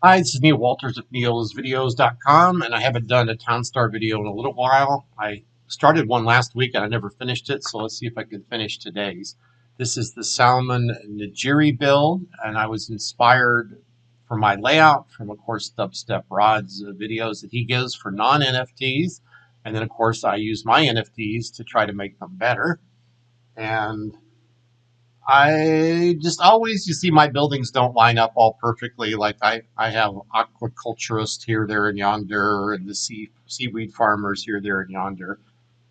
Hi, this is Neil Walters of neilsvideos.com, and I haven't done a Town Star video in a little while. I started one last week and I never finished it, so let's see if I can finish today's. This is the Salmon Nigiri build, and I was inspired for my layout from, of course, Dubstep Rod's videos that he gives for non-NFTs, and then, of course, I use my NFTs to try to make them better. And I just always, you see, my buildings don't line up all perfectly. Like I have aquaculturists here, there, and yonder, and the seaweed farmers here, there, and yonder.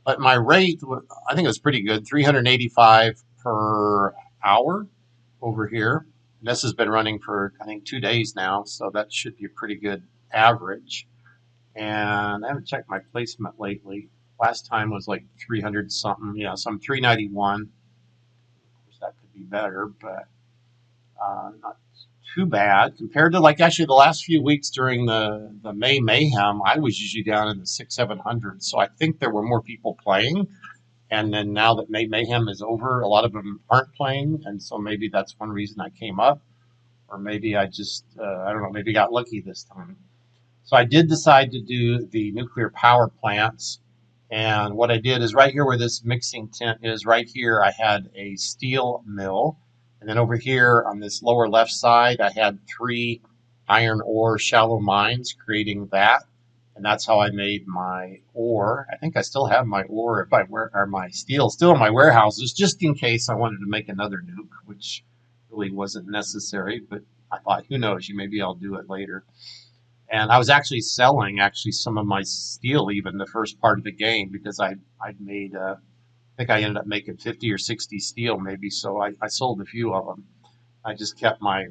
But my rate, I think it was pretty good, 385 per hour over here. And this has been running for, I think, 2 days now, so that should be a pretty good average. And I haven't checked my placement lately. Last time was like 300 something. Yeah, so I'm 391. That could be better, but not too bad compared to, like, actually the last few weeks during the May Mayhem. I was usually down in the 600-700, so I think there were more people playing. And then now that May Mayhem is over, a lot of them aren't playing, and so maybe that's one reason I came up, or maybe I just I don't know, maybe got lucky this time. So I did decide to do the nuclear power plants. And what I did is right here where this mixing tent is, right here I had a steel mill. And then over here on this lower left side, I had 3 iron ore shallow mines creating that. And that's how I made my ore. I think I still have my ore, or my steel still in my warehouses, just in case I wanted to make another nuke, which really wasn't necessary. But I thought, who knows, maybe I'll do it later. And I was actually selling some of my steel even the first part of the game, because I'd made I think I ended up making 50 or 60 steel maybe, so I sold a few of them. I just kept my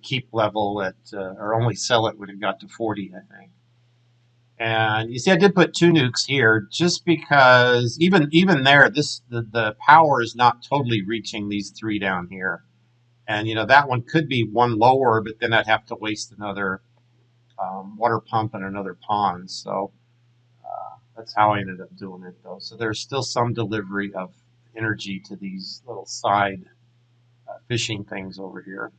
keep level at or only sell it when it got to 40, I think. And you see, I did put 2 nukes here just because even there, the power is not totally reaching these 3 down here. And that one could be one lower, but then I'd have to waste another water pump and another pond. So that's how I ended up doing it, though. So there's still some delivery of energy to these little side fishing things over here.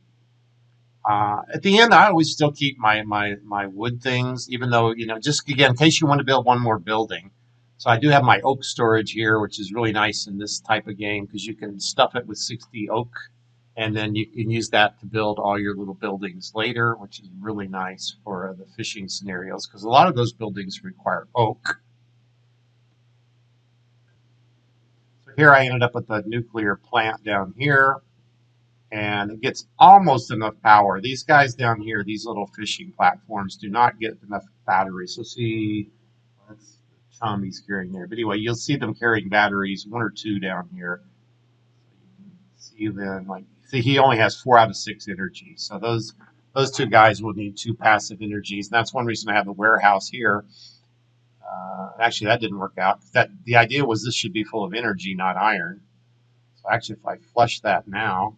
At the end, I always still keep my wood things, even though, just again, in case you want to build one more building. So I do have my oak storage here, which is really nice in this type of game because you can stuff it with 60 oak, and then you can use that to build all your little buildings later, which is really nice for the fishing scenarios because a lot of those buildings require oak. So here I ended up with a nuclear plant down here, and it gets almost enough power. These guys down here, these little fishing platforms, do not get enough batteries. So see, that's the chum he's carrying there. But anyway, you'll see them carrying batteries, 1 or 2 down here. See then, like, see, he only has 4 out of 6 energy. So those 2 guys will need 2 passive energies, and that's one reason I have the warehouse here. Actually, that didn't work out. The idea was this should be full of energy, not iron. So actually, if I flush that now,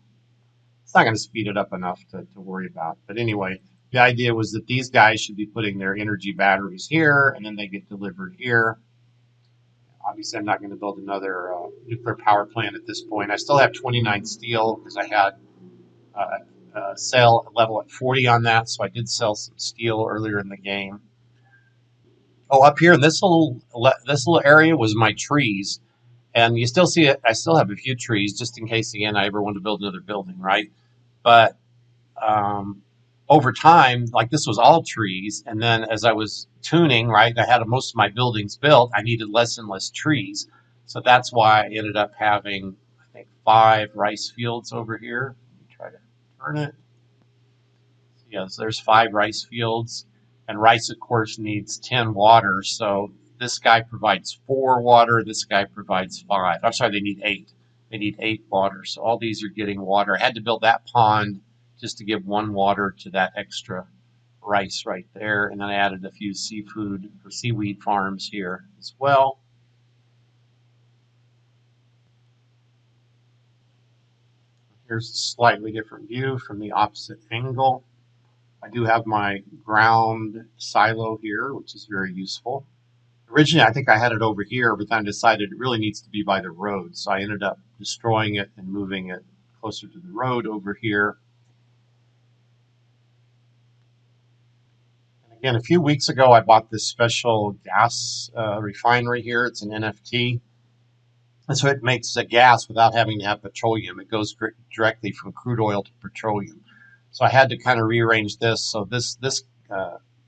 it's not going to speed it up enough to worry about. But anyway, the idea was that these guys should be putting their energy batteries here, and then they get delivered here. Obviously, I'm not going to build another nuclear power plant at this point. I still have 29 steel because I had a sale level at 40 on that, so I did sell some steel earlier in the game. Oh, up here in this little area was my trees, and you still see it. I still have a few trees just in case again I ever want to build another building, right? But over time, like, this was all trees, and then as I was tuning, right, I had most of my buildings built. I needed less and less trees, so that's why I ended up having, I think, 5 rice fields over here. Let me try to turn it. Yes, there's 5 rice fields, and rice, of course, needs 10 water. So this guy provides 4 water. This guy provides 5. I'm sorry, they need 8. They need 8 water. So all these are getting water. I had to build that pond just to give 1 water to that extra rice right there. And then I added a few seafood or seaweed farms here as well. Here's a slightly different view from the opposite angle. I do have my ground silo here, which is very useful. Originally, I think I had it over here, but then I decided it really needs to be by the road. So I ended up destroying it and moving it closer to the road over here. And a few weeks ago, I bought this special gas refinery here. It's an NFT. And so it makes the gas without having to have petroleum. It goes directly from crude oil to petroleum. So I had to kind of rearrange this. So this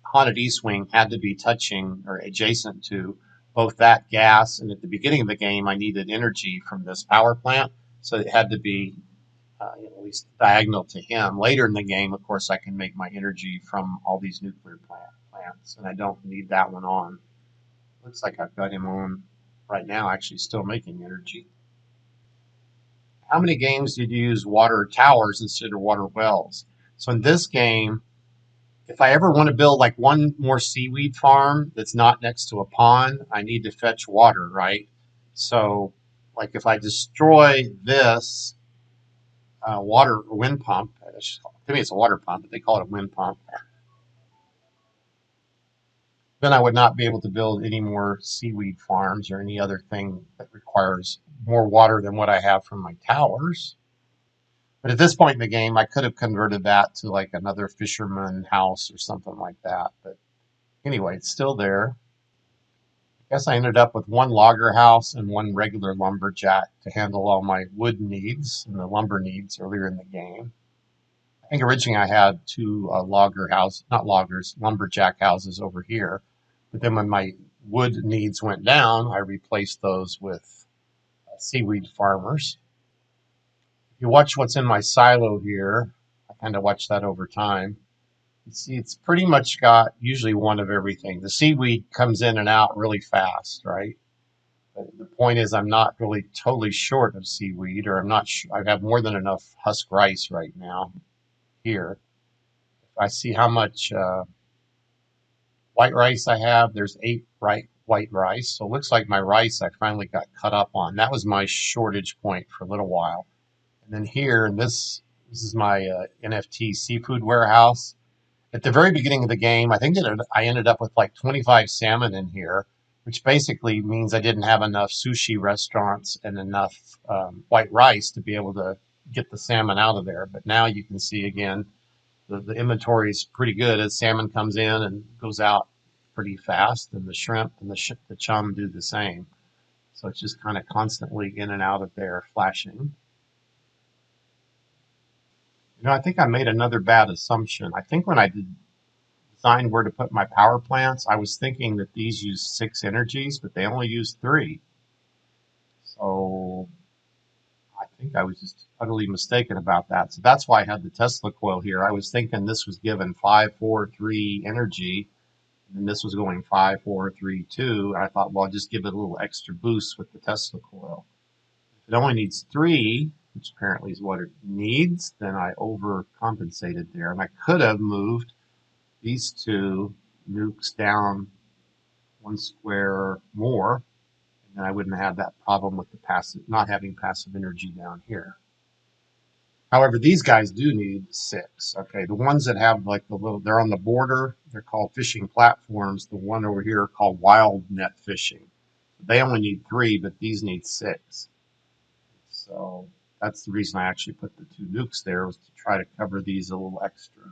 haunted E-swing had to be touching or adjacent to both that gas. And at the beginning of the game, I needed energy from this power plant. So it had to be at least diagonal to him. Later in the game, of course, I can make my energy from all these nuclear plants. And I don't need that one on. Looks like I've got him on right now, actually still making energy. How many games did you use water towers instead of water wells? So in this game, if I ever want to build like one more seaweed farm that's not next to a pond, I need to fetch water, right? So like if I destroy this water wind pump, to me it's a water pump, but they call it a wind pump, then I would not be able to build any more seaweed farms or any other thing that requires more water than what I have from my towers. But at this point in the game, I could have converted that to like another fisherman house or something like that. But anyway, it's still there. I guess I ended up with one logger house and one regular lumberjack to handle all my wood needs and the lumber needs earlier in the game. I think originally I had two lumberjack houses over here. But then when my wood needs went down, I replaced those with seaweed farmers. If you watch what's in my silo here, I kind of watch that over time. You see, it's pretty much got usually one of everything. The seaweed comes in and out really fast, right? But the point is, I'm not really totally short of seaweed, or I have more than enough husk rice right now here. If I see how much white rice I have, there's 8 white rice. So it looks like my rice I finally got cut up on. That was my shortage point for a little while. And then here, and this is my NFT seafood warehouse. At the very beginning of the game, I think I ended up with like 25 salmon in here, which basically means I didn't have enough sushi restaurants and enough white rice to be able to get the salmon out of there. But now you can see again, the inventory is pretty good as salmon comes in and goes out pretty fast, and the shrimp and the chum do the same. So it's just kind of constantly in and out of there flashing. I think I made another bad assumption. I think when I designed where to put my power plants, I was thinking that these use 6 energies, but they only use 3. So I think I was just utterly mistaken about that. So that's why I had the Tesla coil here. I was thinking this was given 5, 4, 3 energy, and this was going 5, 4, 3, 2. And I thought, well, I'll just give it a little extra boost with the Tesla coil. If it only needs 3, which apparently is what it needs, then I overcompensated there. And I could have moved these 2 nukes down 1 square more, and then I wouldn't have that problem with the not having passive energy down here. However, these guys do need 6. Okay, the ones that have like they're on the border, they're called fishing platforms. The one over here called wild net fishing. They only need 3, but these need 6. So that's the reason I actually put the 2 nukes there, was to try to cover these a little extra.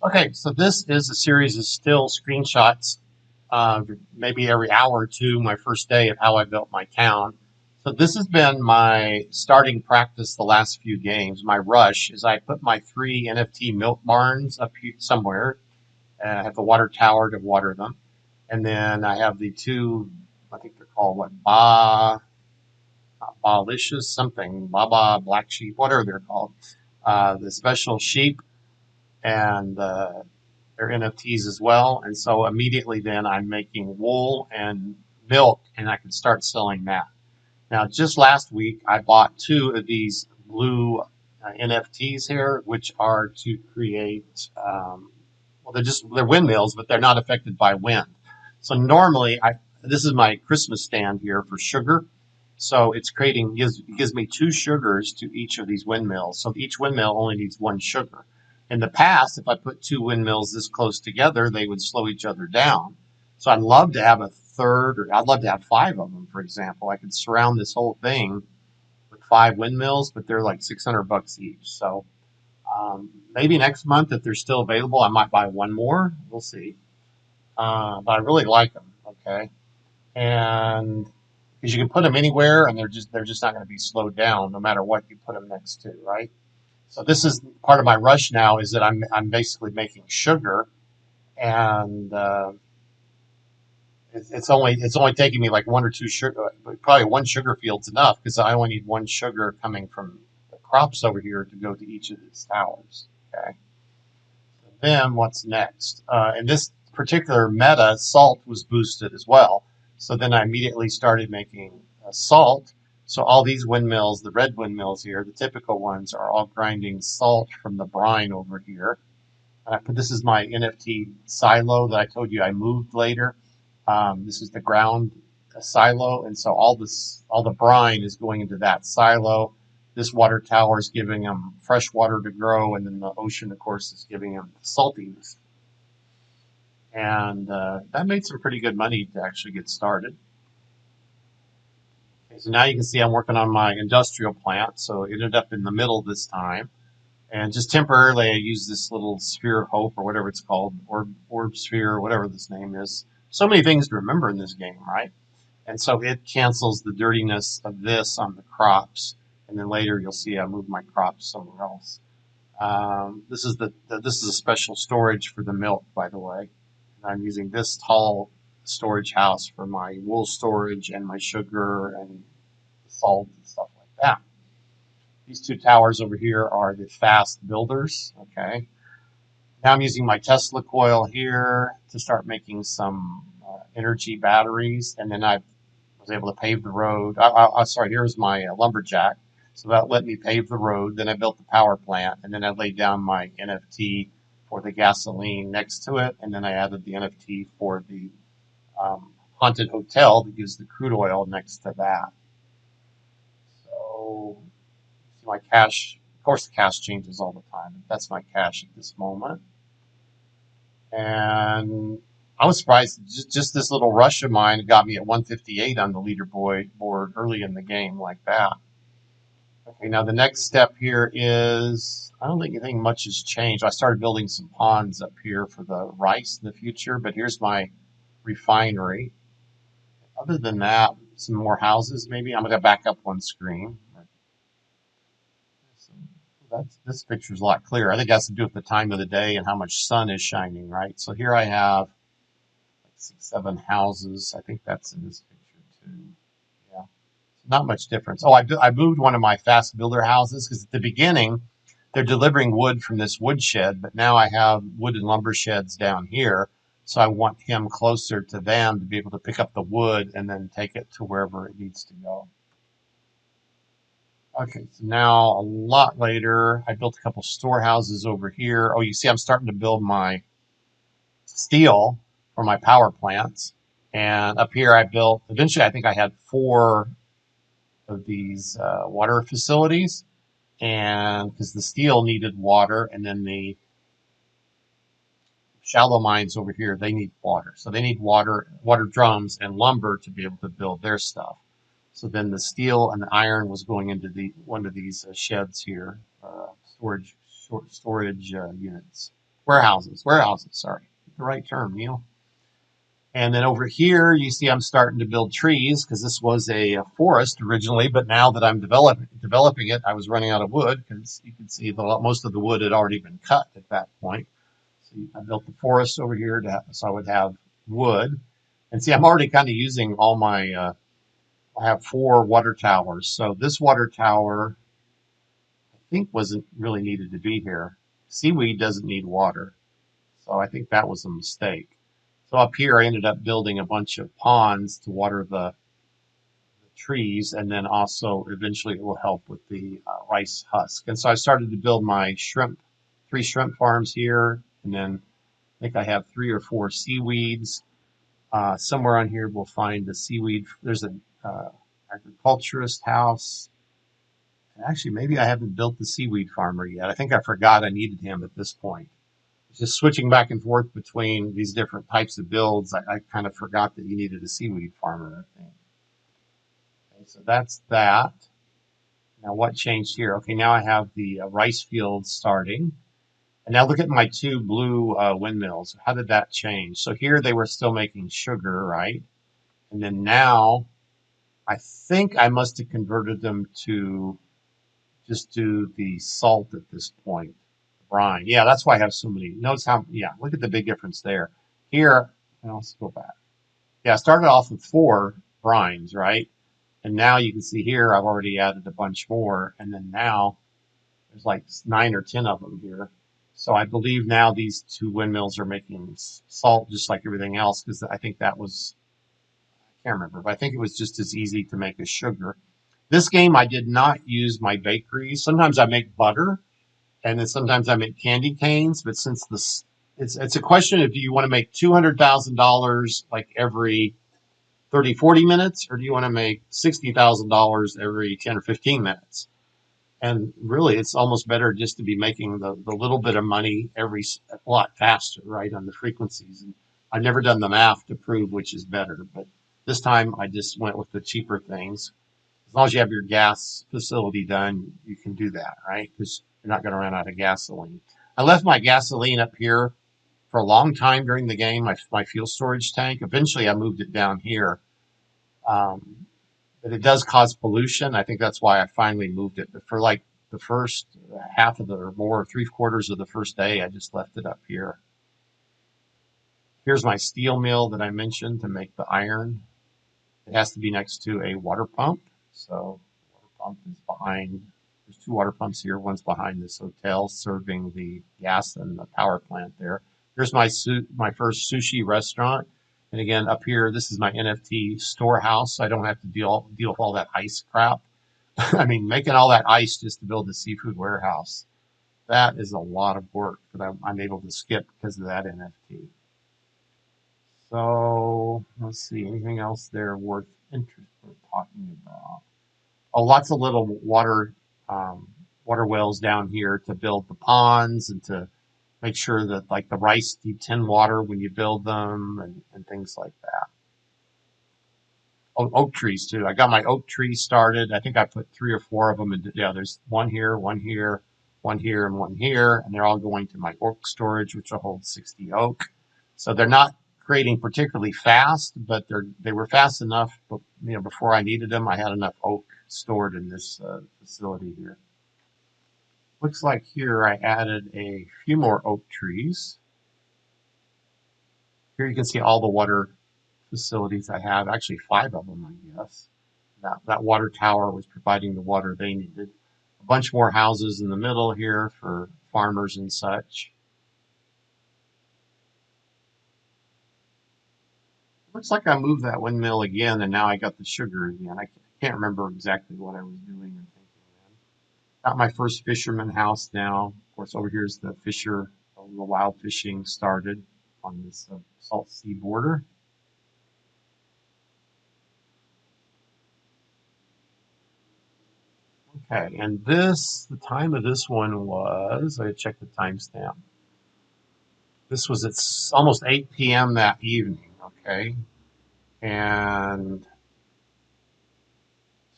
Okay, so this is a series of still screenshots, maybe every hour or two, my first day of how I built my town. So this has been my starting practice the last few games. My rush is I put my 3 NFT milk barns up here somewhere. I have the water tower to water them. And then I have the 2, I think they're called Balicious something, Baba Black Sheep, whatever they're called. The special sheep, and they're NFTs as well. And so immediately then I'm making wool and milk, and I can start selling that. Now, just last week, I bought 2 of these blue NFTs here, which are to create, they're windmills, but they're not affected by wind. So normally, this is my Christmas stand here for sugar. So it's gives me 2 sugars to each of these windmills. So each windmill only needs 1 sugar. In the past, if I put 2 windmills this close together, they would slow each other down. So I'd love to have a third, or I'd love to have 5 of them, for example. I could surround this whole thing with 5 windmills, but they're like $600 each. So Maybe next month, if they're still available, I might buy one more. We'll see. But I really like them. Okay, and because you can put them anywhere, and they're just not going to be slowed down no matter what you put them next to, right? So this is part of my rush now is that I'm basically making sugar, and it's only taking me like one or two sugar, probably one sugar field's enough because I only need one sugar coming from the crops over here to go to each of these towers. Okay. Then what's next? In this particular meta, salt was boosted as well. So then I immediately started making salt. So all these windmills, the red windmills here, the typical ones, are all grinding salt from the brine over here. This is my NFT silo that I told you I moved later. This is the ground silo, and so all the brine is going into that silo. This water tower is giving them fresh water to grow, and then the ocean, of course, is giving them saltiness. And that made some pretty good money to actually get started. Okay, so now you can see I'm working on my industrial plant, so it ended up in the middle this time. And just temporarily, I use this little sphere of hope, or whatever it's called, orb sphere, or whatever this name is. So many things to remember in this game, right? And so it cancels the dirtiness of this on the crops. And then later you'll see I move my crops somewhere else. This is this is a special storage for the milk, by the way. And I'm using this tall storage house for my wool storage and my sugar and salt and stuff like that. These two towers over here are the fast builders. Okay. Now I'm using my Tesla coil here to start making some energy batteries, and then I was able to pave the road. Sorry, here's my lumberjack. So that let me pave the road. Then I built the power plant, and then I laid down my NFT for the gasoline next to it, and then I added the NFT for the haunted hotel that gives the crude oil next to that. So see my cash. Of course, the cash changes all the time. That's my cash at this moment. And I was surprised. Just this little rush of mine got me at 158 on the leaderboard early in the game like that. Okay, now the next step here is, I don't think anything much has changed. I started building some ponds up here for the rice in the future, but here's my refinery. Other than that, some more houses maybe. I'm going to back up one screen. This picture is a lot clearer. I think it has to do with the time of the day and how much sun is shining, right? So here I have like 6, 7 houses. I think that's in this picture too. Yeah, not much difference. Oh, I moved one of my fast builder houses because at the beginning they're delivering wood from this wood shed, but now I have wood and lumber sheds down here. So I want him closer to them to be able to pick up the wood and then take it to wherever it needs to go. Okay, so now a lot later, I built a couple storehouses over here. Oh, you see I'm starting to build my steel for my power plants. And up here I built, eventually I think I had 4 of these water facilities. And because the steel needed water, and then the shallow mines over here, they need water. So they need water drums and lumber to be able to build their stuff. So then the steel and the iron was going into one of these sheds here, storage units, warehouses. Sorry, the right term, Neil. And then over here, you see I'm starting to build trees because this was a forest originally, but now that I'm developing it, I was running out of wood because you can see most of the wood had already been cut at that point. So I built the forest over here so I would have wood. And see, I'm already kind of using all my I have 4 water towers. So this water tower, I think, wasn't really needed to be here. Seaweed doesn't need water. So I think that was a mistake. So up here, I ended up building a bunch of ponds to water the trees, and then also eventually it will help with the rice husk. And so I started to build my 3 shrimp farms here, and then I think I have 3 or 4 seaweeds. Somewhere on here we'll find the seaweed. There's an agriculturist house. And actually, maybe I haven't built the seaweed farmer yet. I think I forgot I needed him at this point. Just switching back and forth between these different types of builds, I kind of forgot that you needed a seaweed farmer, I think. Okay, so that's that. Now what changed here? Okay, now I have the rice fields starting. And now look at my two blue windmills. How did that change? So here they were still making sugar, right? And then now I think I must have converted them to just do the salt at this point. Brine. Yeah, that's why I have so many. Notice how, yeah, look at the big difference there. Here, let's go back. Yeah, I started off with 4 brines, right? And now you can see here I've already added a bunch more. And then now there's like 9 or 10 of them here. So I believe now these 2 windmills are making salt just like everything else, because I think that was, I can't remember, but I think it was just as easy to make as sugar. This game I did not use my bakeries. Sometimes I make butter, and then sometimes I make candy canes. But since this, it's a question of, do you want to make $200,000 like every 30, 40 minutes, or do you want to make $60,000 every 10 or 15 minutes? And really, it's almost better just to be making the little bit of money a lot faster, right, on the frequencies. And I've never done the math to prove which is better, but this time I just went with the cheaper things. As long as you have your gas facility done, you can do that, right? Because you're not going to run out of gasoline. I left my gasoline up here for a long time during the game, my fuel storage tank. Eventually, I moved it down here. Um, but it does cause pollution. I think that's why I finally moved it. But for like the first half of the, or more, 3/4 of the first day, I just left it up here. Here's my steel mill that I mentioned to make the iron. It has to be next to a water pump. So the water pump is behind. There's 2 water pumps here. One's behind this hotel serving the gas and the power plant there. Here's my first sushi restaurant. And again, up here, this is my NFT storehouse. I don't have to deal with all that ice crap. I mean, making all that ice just to build a seafood warehouse, that is a lot of work that I'm able to skip because of that NFT. So let's see, anything else there worth interest worth talking about? Oh, lots of little um, water wells down here to build the ponds and to make sure that like the rice detain water when you build them, and things like that. Oh, oak trees too. I got my oak trees started. I think I put 3 or 4 of them in. Yeah, there's one here, one here, one here, and one here, and they're all going to my oak storage, which will hold 60 oak. So they're not grading particularly fast, but they were fast enough. But before I needed them, I had enough oak stored in this facility here. Looks like here I added a few more oak trees. Here you can see all the water facilities I have. Actually, 5 of them, I guess. That water tower was providing the water they needed. A bunch more houses in the middle here for farmers and such. Looks like I moved that windmill again, and now I got the sugar again. I can't remember exactly what I was doing or thinking then. Got my first fisherman house now. Of course, over here's the wild fishing started on this salt sea border. Okay, and the time of this one was, I checked the timestamp. This was at almost 8 p.m. that evening, okay? And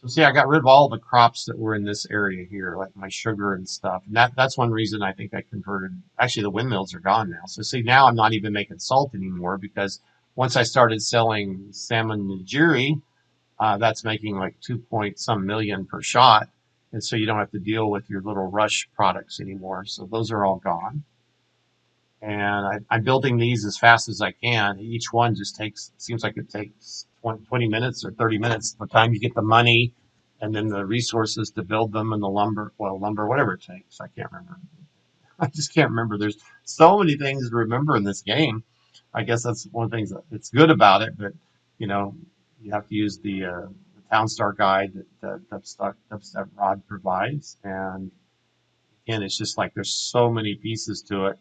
so see, I got rid of all the crops that were in this area here, like my sugar and stuff. And that's one reason I think I converted. Actually, the windmills are gone now. So see, now I'm not even making salt anymore, because once I started selling salmon Nigiri, that's making like 2 point some million per shot. And so you don't have to deal with your little rush products anymore. So those are all gone. And I'm building these as fast as I can. Each one just seems like it takes 20 minutes or 30 minutes by the time you get the money and then the resources to build them, and the lumber, whatever it takes. I can't remember. I just can't remember. There's so many things to remember in this game. I guess that's one of the things that's good about it, but you know, you have to use the Townstar guide that Dubstep Rod provides. And again, it's just like there's so many pieces to it.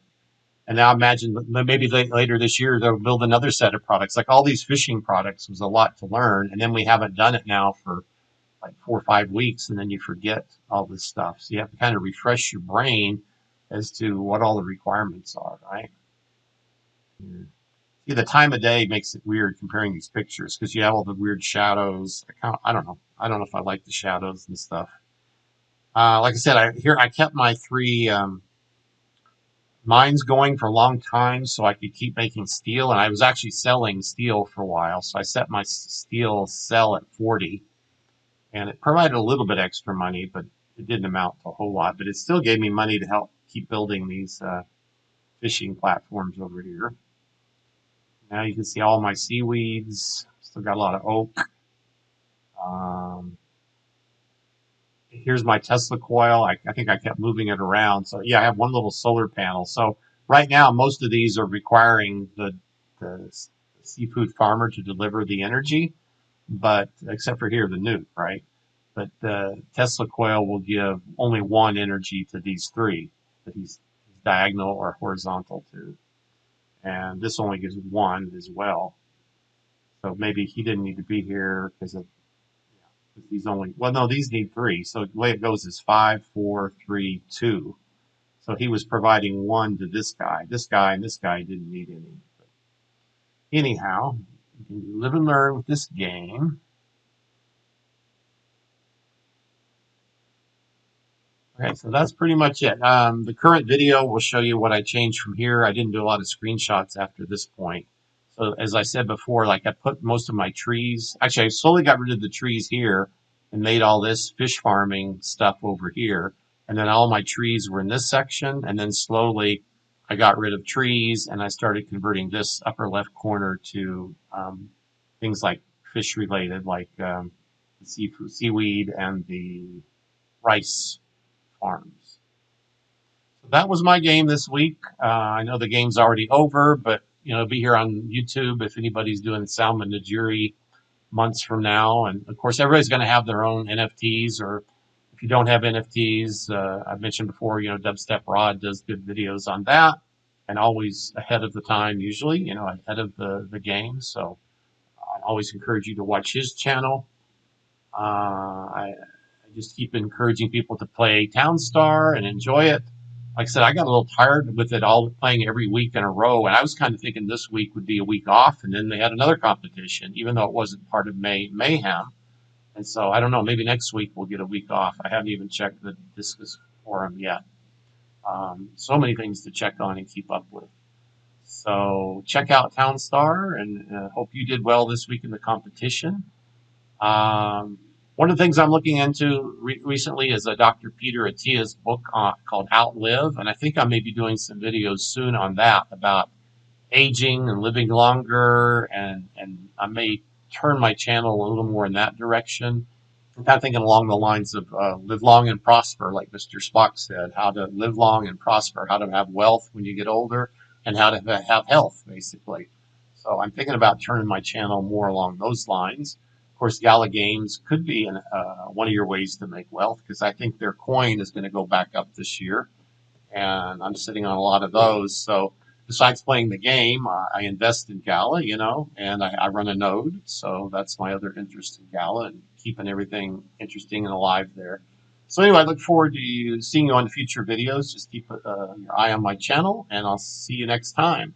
And now imagine maybe later this year they'll build another set of products. Like all these fishing products was a lot to learn, and then we haven't done it now for like 4 or 5 weeks, and then you forget all this stuff. So you have to kind of refresh your brain as to what all the requirements are, right? See, the time of day makes it weird comparing these pictures because you have all the weird shadows. I don't know. I don't know if I like the shadows and stuff. Like I said, I kept my three mines going for a long time so I could keep making steel, and I was actually selling steel for a while. So I set my steel sell at 40, and it provided a little bit extra money, but it didn't amount to a whole lot. But it still gave me money to help keep building these fishing platforms over here. Now you can see all my seaweeds. Still got a lot of oak. Um, Here's my Tesla coil. I think I kept moving it around. So yeah, I have one little solar panel. So right now, most of these are requiring the seafood farmer to deliver the energy, but except for here, the nuke, right? But the Tesla coil will give only one energy to these three that he's diagonal or horizontal to. And this only gives one as well. So maybe he didn't need to be here because of these only, well, no, these need three. So the way it goes is 5, 4, 3, 2. So he was providing one to this guy. This guy and this guy didn't need any. But anyhow, you can live and learn with this game. Okay, so that's pretty much it. The current video will show you what I changed from here. I didn't do a lot of screenshots after this point. So as I said before, like I put most of my trees, actually I slowly got rid of the trees here and made all this fish farming stuff over here. And then all my trees were in this section. And then slowly I got rid of trees and I started converting this upper left corner to things like fish related, like the seaweed and the rice farms. So that was my game this week. I know the game's already over, but be here on YouTube if anybody's doing Salmon Nigiri months from now. And of course, everybody's going to have their own NFTs, or if you don't have NFTs, I've mentioned before, Dubstep Rod does good videos on that, and always ahead of the time, usually, ahead of the game. So I always encourage you to watch his channel. I just keep encouraging people to play Townstar and enjoy it. Like I said, I got a little tired with it all playing every week in a row, and I was kind of thinking this week would be a week off, and then they had another competition, even though it wasn't part of Mayhem. And so I don't know, maybe next week we'll get a week off. I haven't even checked the Discus forum yet. So many things to check on and keep up with. So check out Townstar, and hope you did well this week in the competition. One of the things I'm looking into recently is a Dr. Peter Attia's book called Outlive, and I think I may be doing some videos soon on that about aging and living longer, and I may turn my channel a little more in that direction. I'm kind of thinking along the lines of live long and prosper, like Mr. Spock said, how to live long and prosper, how to have wealth when you get older, and how to have health, basically. So I'm thinking about turning my channel more along those lines. Of course, Gala Games could be one of your ways to make wealth, because I think their coin is going to go back up this year, and I'm sitting on a lot of those. So besides playing the game, I invest in Gala, and I run a node. So that's my other interest in Gala and keeping everything interesting and alive there. So anyway, I look forward to seeing you on future videos. Just keep your eye on my channel, and I'll see you next time.